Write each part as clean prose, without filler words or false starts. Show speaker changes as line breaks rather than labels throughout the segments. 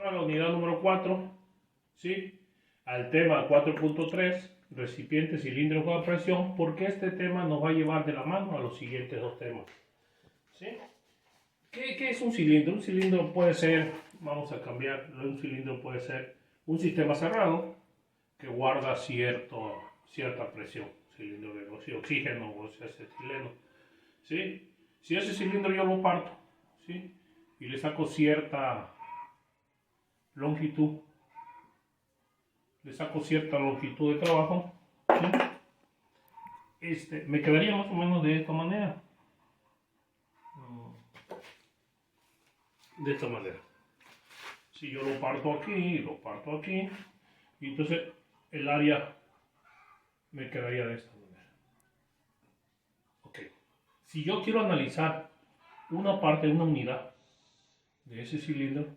A la unidad número 4, ¿sí? Al tema 4.3, recipiente cilíndrico a presión, porque este tema nos va a llevar de la mano a los siguientes dos temas, ¿sí? ¿Qué es un cilindro? Un cilindro puede ser, vamos a cambiar, un cilindro puede ser un sistema cerrado que guarda cierta presión, cilindro de oxígeno o sea, etileno, ¿sí? Si ese cilindro yo lo parto, ¿sí? Y le saco cierta longitud, de trabajo, ¿sí? Me quedaría más o menos de esta manera. De esta manera. Si yo lo parto aquí, y entonces el área me quedaría de esta manera. Ok. Si yo quiero analizar una parte, una unidad de ese cilindro,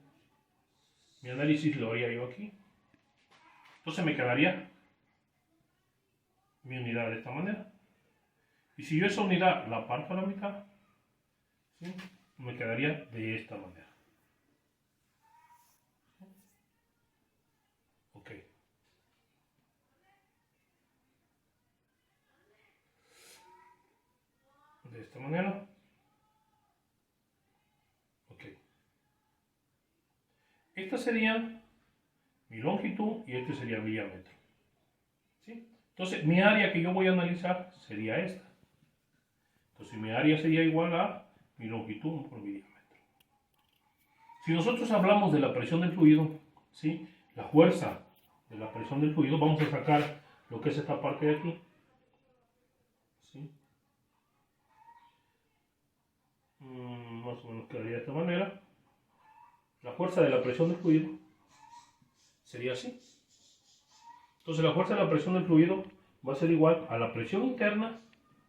mi análisis lo haría yo aquí. Entonces me quedaría mi unidad de esta manera. Y si yo esa unidad la parto a la mitad, ¿sí? Me quedaría de esta manera. Ok. De esta manera. Ok. Esta sería mi longitud y este sería mi diámetro. ¿Sí? Entonces mi área que yo voy a analizar sería esta. Entonces mi área sería igual a mi longitud por mi diámetro. Si nosotros hablamos de la presión del fluido, ¿sí? La fuerza de la presión del fluido, vamos a sacar lo que es esta parte de aquí, ¿sí? Más o menos quedaría de esta manera. La fuerza de la presión del fluido sería así. Entonces la fuerza de la presión del fluido va a ser igual a la presión interna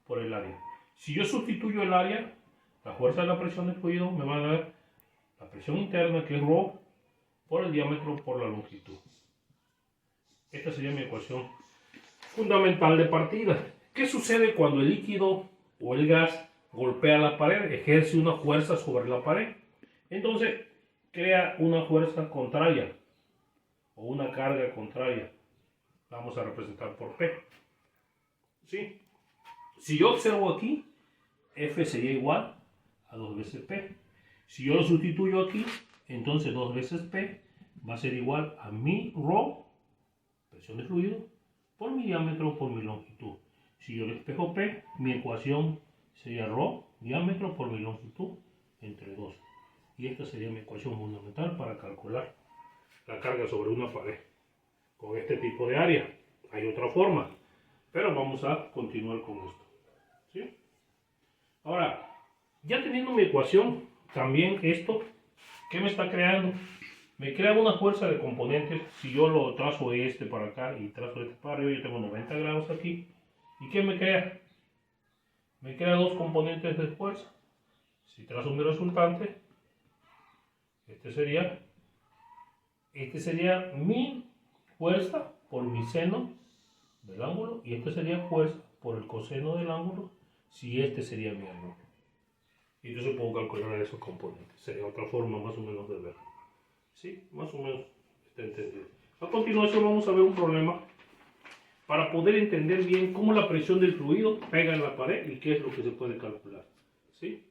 por el área. Si yo sustituyo el área, la fuerza de la presión del fluido me va a dar la presión interna, que es ρ, por el diámetro por la longitud. Esta sería mi ecuación fundamental de partida. ¿Qué sucede cuando el líquido o el gas golpea la pared? Ejerce una fuerza sobre la pared. Entonces crea una fuerza contraria o una carga contraria. Vamos a representar por P. ¿Sí? Si yo observo aquí, F sería igual a 2 veces P. Si yo lo sustituyo aquí, entonces 2 veces P va a ser igual a mi ρ, presión de fluido, por mi diámetro por mi longitud. Si yo despejo P, mi ecuación sería ρ, diámetro por mi longitud, entre 2. Y esta sería mi ecuación fundamental para calcular la carga sobre una pared con este tipo de área. Hay otra forma, pero vamos a continuar con esto, ¿sí? Ahora, ya teniendo mi ecuación, también esto, ¿qué me está creando? Me crea una fuerza de componentes. Si yo lo trazo para acá y trazo para arriba, yo tengo 90 grados aquí. ¿Y qué me crea? Me crea dos componentes de fuerza. Si trazo mi resultante, este sería mi fuerza por mi seno del ángulo, y este sería fuerza por el coseno del ángulo, si este sería mi ángulo. Y entonces puedo calcular esos componentes. Sería otra forma más o menos de verlo. ¿Sí? Más o menos está entendido. A continuación vamos a ver un problema para poder entender bien cómo la presión del fluido pega en la pared y qué es lo que se puede calcular. ¿Sí?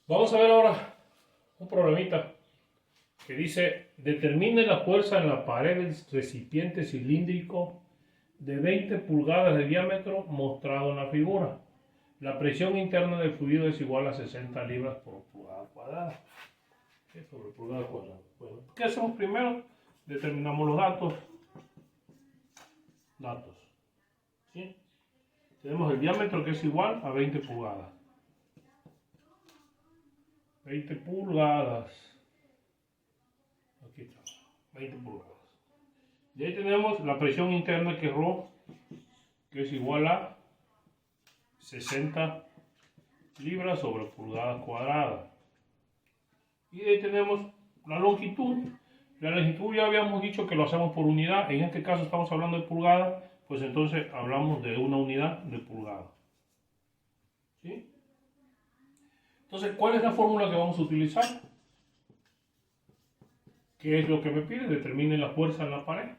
Vamos a ver ahora un problemita que dice: determine la fuerza en la pared del recipiente cilíndrico de 20 pulgadas de diámetro mostrado en la figura. La presión interna del fluido es igual a 60 libras por pulgada cuadrada. ¿Qué sobre pulgada cuadrada? Bueno, ¿qué hacemos primero? Determinamos los datos. ¿Sí? Tenemos el diámetro, que es igual a 20 pulgadas. 20 pulgadas. Aquí está. 20 pulgadas. Y ahí tenemos la presión interna, que es ρ, que es igual a 60 libras sobre pulgada cuadrada. Y ahí tenemos la longitud. La longitud ya habíamos dicho que lo hacemos por unidad. En este caso estamos hablando de pulgada, pues entonces hablamos de una unidad de pulgada. ¿Sí? Entonces, ¿cuál es la fórmula que vamos a utilizar? ¿Qué es lo que me pide? Determine la fuerza en la pared.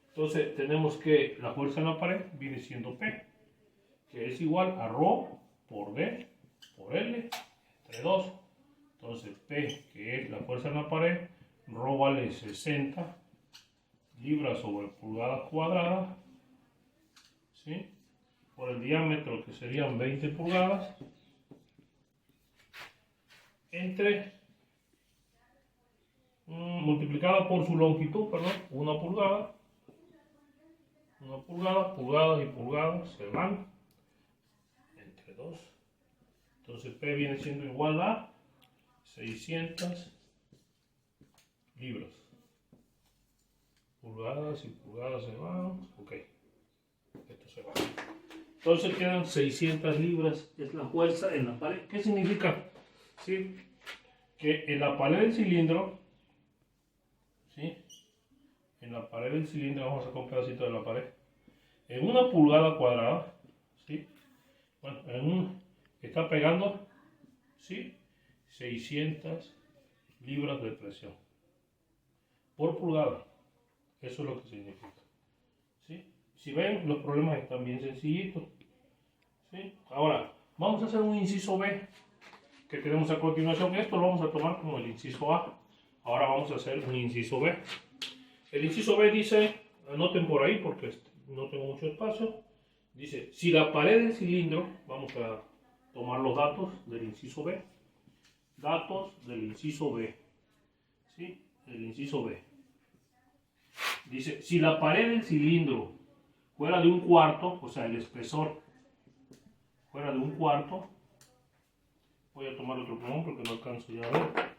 Entonces tenemos que la fuerza en la pared viene siendo P, que es igual a ρ por D por L entre 2. Entonces P, que es la fuerza en la pared, ρ vale 60 libras sobre pulgadas cuadradas, ¿sí? Por el diámetro, que serían 20 pulgadas, entre multiplicada por su longitud, perdón, 1 pulgada, pulgadas y pulgadas se van entre 2. Entonces P viene siendo igual a 600 libras. Pulgadas y pulgadas se van. Ok, esto se va. Entonces quedan 600 libras, es la fuerza en la pared. ¿Qué significa? ¿Sí? Que en la pared del cilindro, ¿sí? En la pared del cilindro, vamos a sacar un pedacito de la pared. En 1 pulgada cuadrada, ¿sí? Bueno, está pegando, ¿sí? 600 libras de presión por pulgada. Eso es lo que significa, ¿sí? Si ven, los problemas están bien sencillitos, ¿sí? Ahora, vamos a hacer un inciso B que tenemos a continuación. Esto lo vamos a tomar como el inciso A. Ahora vamos a hacer un inciso B. El inciso B dice, anoten por ahí porque no tengo mucho espacio, dice, si la pared del cilindro, vamos a tomar los datos del inciso B, datos del inciso B, ¿sí? El inciso B. Dice, si la pared del cilindro fuera de 1/4, o sea, el espesor fuera de 1/4, voy a tomar otro plumón porque no alcanzo ya a ver.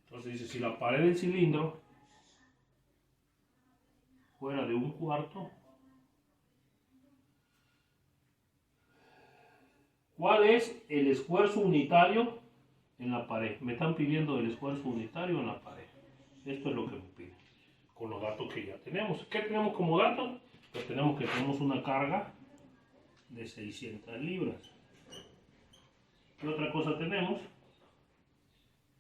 Entonces dice, si la pared del cilindro fuera de 1/4, ¿cuál es el esfuerzo unitario en la pared? Me están pidiendo el esfuerzo unitario en la pared. Esto es lo que me piden, con los datos que ya tenemos. ¿Qué tenemos como datos? Pues tenemos que tenemos una carga de 600 libras. ¿Qué otra cosa tenemos?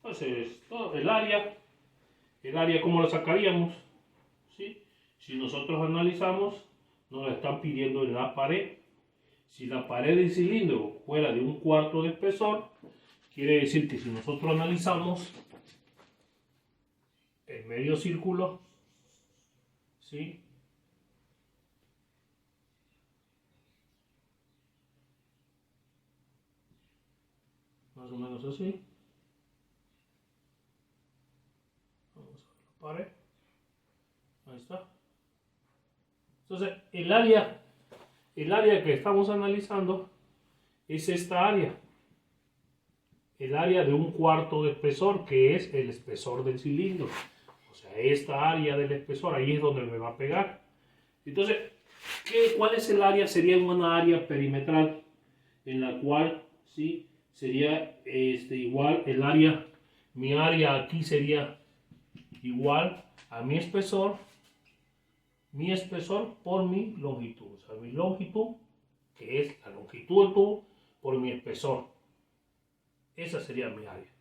Pues es todo el área. El área, ¿cómo la sacaríamos? ¿Sí? Si nosotros analizamos, nos la están pidiendo en la pared. Si la pared del cilindro fuera de 1/4 de espesor, quiere decir que si nosotros analizamos el medio círculo, ¿sí? Más o menos así. Vamos a ver la pared. Ahí está. Entonces, el área que estamos analizando es esta área. El área de 1/4 de espesor, que es el espesor del cilindro. O sea, esta área del espesor, ahí es donde me va a pegar. Entonces, ¿cuál es el área? Sería una área perimetral en la cual, ¿sí? Sería igual el área, mi área aquí sería igual a mi espesor por mi longitud. O sea, mi longitud, que es la longitud del tubo, por mi espesor. Esa sería mi área.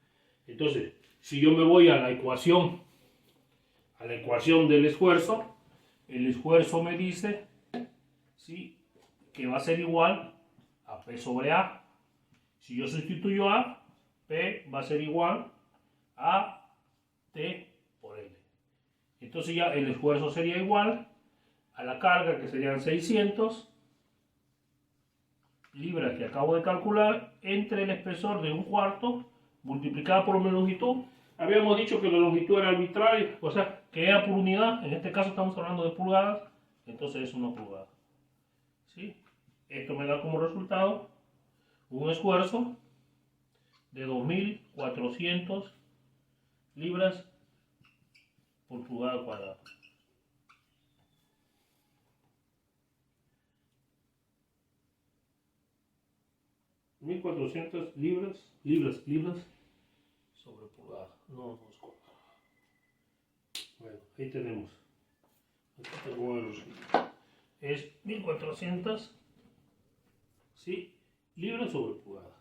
Entonces, si yo me voy a la ecuación del esfuerzo, el esfuerzo me dice, ¿sí?, que va a ser igual a P sobre A. Si yo sustituyo A, P va a ser igual a T por L. Entonces ya el esfuerzo sería igual a la carga, que serían 600 libras que acabo de calcular, entre el espesor de 1/4 multiplicada por mi longitud. Habíamos dicho que la longitud era arbitraria, o sea, que era por unidad. En este caso estamos hablando de pulgadas, entonces es 1 pulgada. ¿Sí? Esto me da como resultado un esfuerzo de 2400 libras por pulgada cuadrada. $1,400 libras sobre pulgada. No nos cuadra. Bueno, ahí tenemos. Aquí tengo el resultado. Es 1400, ¿sí?, libras sobre pulgada.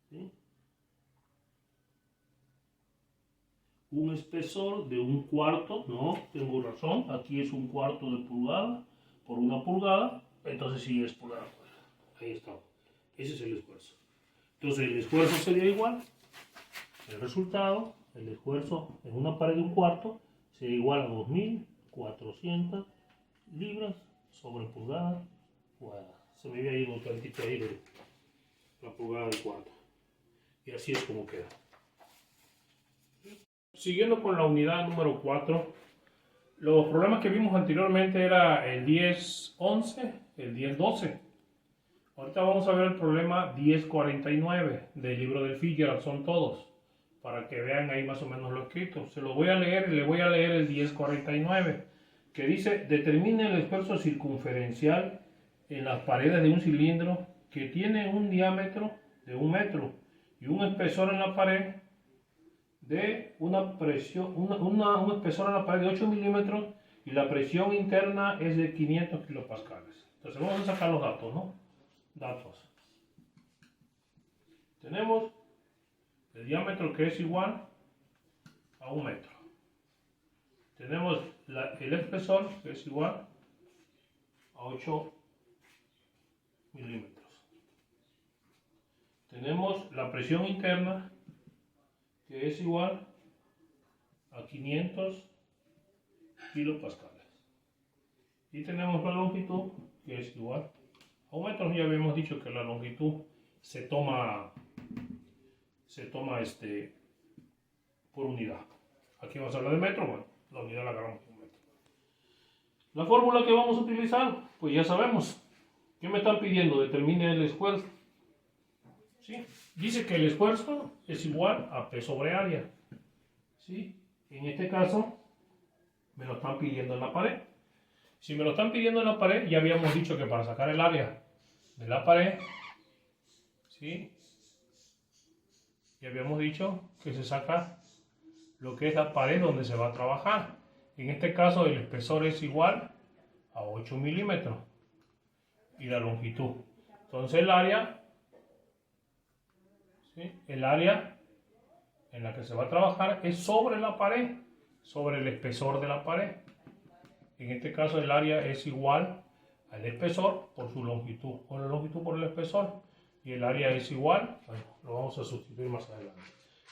¿Sí? un espesor de 1/4, no, tengo razón, aquí es 1/4 de pulgada por 1 pulgada, entonces sí es pulgada. Ahí está, ese es el esfuerzo. Entonces el esfuerzo sería igual, el resultado, el esfuerzo en una pared de 1/4 sería igual a 2400 libras sobre pulgada cuadrada. Se me había ido un tantito ahí de la pulgada del cuarto. Y así es como queda. Siguiendo con la unidad número 4, los problemas que vimos anteriormente era el 1011, el 1012. Ahorita vamos a ver el problema 1049 del libro del Fitzgerald, son todos, para que vean ahí más o menos lo escrito. Se lo voy a leer, le voy a leer el 1049, que dice: determine el esfuerzo circunferencial en las paredes de un cilindro que tiene un diámetro de 1 metro y un espesor en la pared de una presión, un espesor en la pared de 8 milímetros y la presión interna es de 500 kilopascales. Entonces vamos a sacar los datos, ¿no? Datos. Tenemos el diámetro que es igual a 1 metro. Tenemos el espesor que es igual a 8 milímetros. Tenemos la presión interna que es igual a 500 kilopascales. Y tenemos la longitud que es igual a 1 metro. Ya habíamos dicho que la longitud se toma por unidad. Aquí vamos a hablar de metro, bueno, la unidad la agarramos por metro. La fórmula que vamos a utilizar, pues ya sabemos. ¿Qué me están pidiendo? Determine el esfuerzo. ¿Sí? Dice que el esfuerzo es igual a P sobre área. ¿Sí? En este caso, me lo están pidiendo en la pared. Si me lo están pidiendo en la pared, ya habíamos dicho que para sacar el área de la pared, ¿sí? Ya habíamos dicho que se saca lo que es la pared donde se va a trabajar. En este caso, el espesor es igual a 8 milímetros y la longitud. Entonces el área, ¿sí? El área en la que se va a trabajar es sobre la pared, sobre el espesor de la pared. En este caso el área es igual al espesor por su longitud, o la longitud por el espesor, y el área es igual, bueno, lo vamos a sustituir más adelante.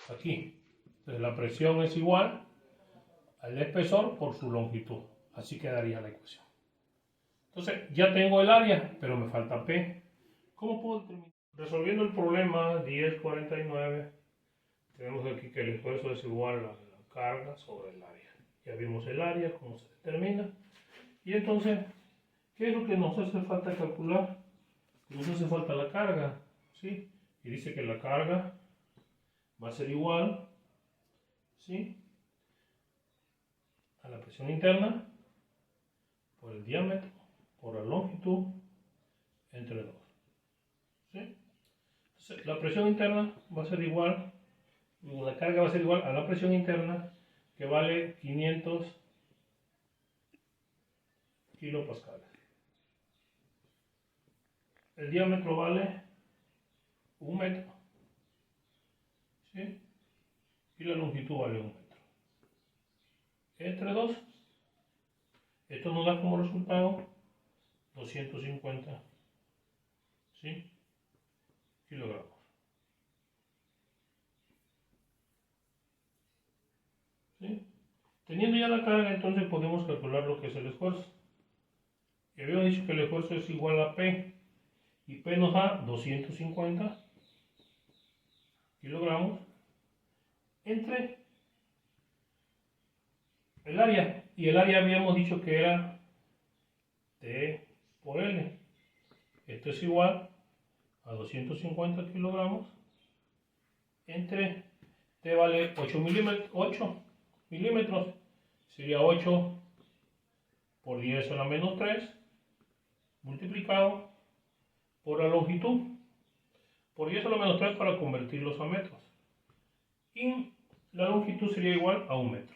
Aquí, entonces la presión es igual al espesor por su longitud, así quedaría la ecuación. Entonces ya tengo el área, pero me falta P. ¿Cómo puedo determinar? Resolviendo el problema 1049, tenemos aquí que el esfuerzo es igual a la carga sobre el área. Ya vimos el área, cómo se determina. Y entonces, ¿qué es lo que nos hace falta calcular? Nos hace falta la carga, ¿sí? Y dice que la carga va a ser igual, ¿sí?, a la presión interna por el diámetro por la longitud entre 2. ¿Sí? Entonces, la presión interna va a ser igual, la carga va a ser igual a la presión interna, que vale 500 kilopascales. El diámetro vale 1 metro, ¿sí?, y la longitud vale 1 metro. Entre 2, esto nos da como resultado 250, ¿sí?, kilogramos. ¿Sí? Teniendo ya la carga, entonces podemos calcular lo que es el esfuerzo. Y habíamos dicho que el esfuerzo es igual a P, y P nos da 250 kilogramos entre el área, y el área habíamos dicho que era T por L. Esto es igual a 250 kilogramos entre T vale 8 milímetros, sería 8 por 10 a la menos 3 multiplicado por la longitud por 10 a la menos 3 para convertirlos a metros, y la longitud sería igual a 1 metro.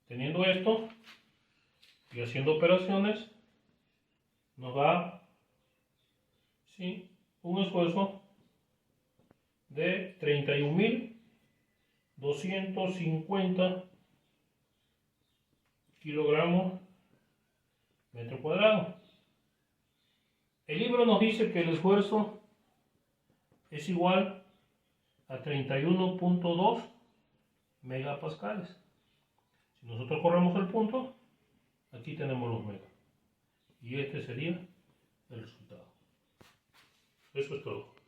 Teniendo esto y haciendo operaciones, nos da, ¿sí?, un esfuerzo de 31.000 250 kilogramos metro cuadrado. El libro nos dice que el esfuerzo es igual a 31.2 megapascales. Si nosotros corremos el punto, aquí tenemos los megas. Y este sería el resultado. Eso es todo.